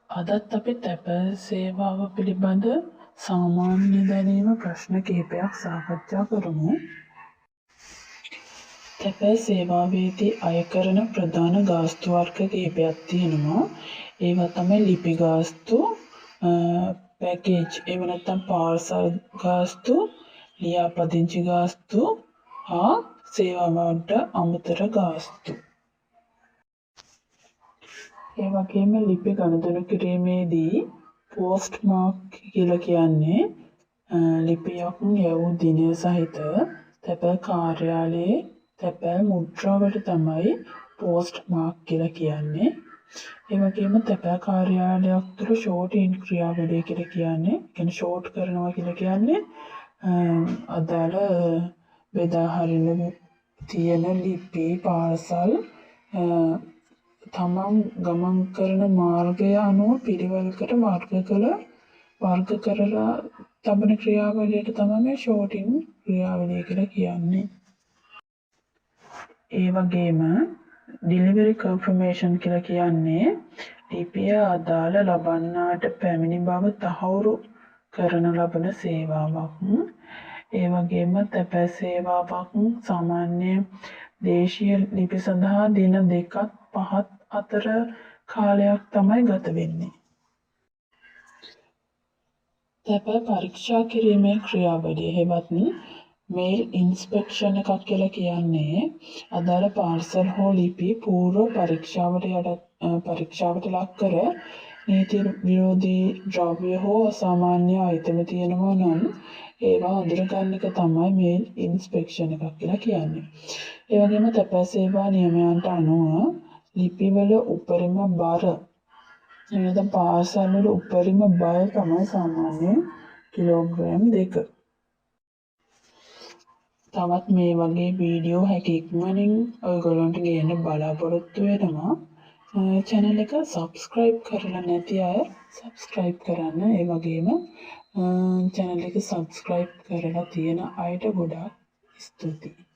අදත් අපි තැපැල් සේවාව පිළිබඳ සාමාන්‍ය දැනීම ප්‍රශ්න කිහිපයක් සාකච්ඡා කරමු. තැපැල් සේවාවේදී අය කරන ප්‍රධාන ගාස්තු වර්ග කිහිපයක් තියෙනවා. ඒවා තමයි ලිපි ගාස්තු, පැකේජ් එහෙම නැත්නම් පාර්සල් ගාස්තු, ලියාපදිංචි ගාස්තු හා සේවාවට අමතර ගාස්තු. ඒ වගේම ලිපි ගනුදෙනු කිරීමේදී පෝස්ට් මාක් කියලා කියන්නේ ලිපියක් යවූ දිනය සහිත තැපැල් කාර්යාලයේ තැපැල් මුද්‍රාවට තමයි පෝස්ට් මාක් කියලා කියන්නේ. ඒ වගේම තැපැල් කාර්යාලයක් තුළ ෂෝට් ඉන් ක්‍රියාවලිය කියලා කියන්නේ ෂෝට් කරනවා කියලා කියන්නේ අදාළ බෙදා හරින තියෙන ලිපි පාර්සල් තමන් ගමන් කරන මාර්ගය අනුව පිළිවෙලකට වර්ග කරලා තබන ක්‍රියාවලියට තමයි ෂෝට් ඉන් ක්‍රියාවලිය කියලා කියන්නේ. ඒ වගේම ඩිලිවරි කන්ෆර්මේෂන් කියලා කියන්නේ ලිපිය අදාළ ලබන්නාට පැමිණි බව තහවුරු කරන ලබන සේවාවක්. ඒ වගේම තැපැල් සේවාවක් සාමාන්‍ය දේශීය ලිපි සඳහා දින 2-5 අතර කාලයක් තමයි ගත වෙන්නේ. තැපැල් පරීක්ෂා කිරීමේ ක්‍රියාවලිය හෙවත් මේල් ඉන්ස්පෙක්ෂන් එකක් කියලා කියන්නේ අදාළ පාර්සල් හෝ ලිපි පූර්ව පරීක්ෂාවට ලක් කර නීති විරෝධී ද්‍රව්‍ය හෝ අසාමාන්‍ය අයිතම තියෙනවා නම් ඒවා අඳුරගන්න එක තමයි මේල් ඉන්ස්පෙක්ෂන් එකක් කියලා කියන්නේ. ඒ වගේම තැපැල් සේවා නියමයන්ට අනුව ලිපිවල උපරිම බර එහෙනම් පාර්සල් වල උපරිම බර තමයි සාමාන්‍යයෙන් කිලෝග්‍රෑම් 2. තවත් මේ වගේ වීඩියෝ හැකි ඉක්මනින් ඔයගොල්ලන්ට ගේන්න බලාපොරොත්තු වෙනවා. channel එක subscribe කරලා නැති අය subscribe කරන්න. ඒ වගේම channel එක subscribe කරලා තියෙන අයට ගොඩාක් ස්තුතියි.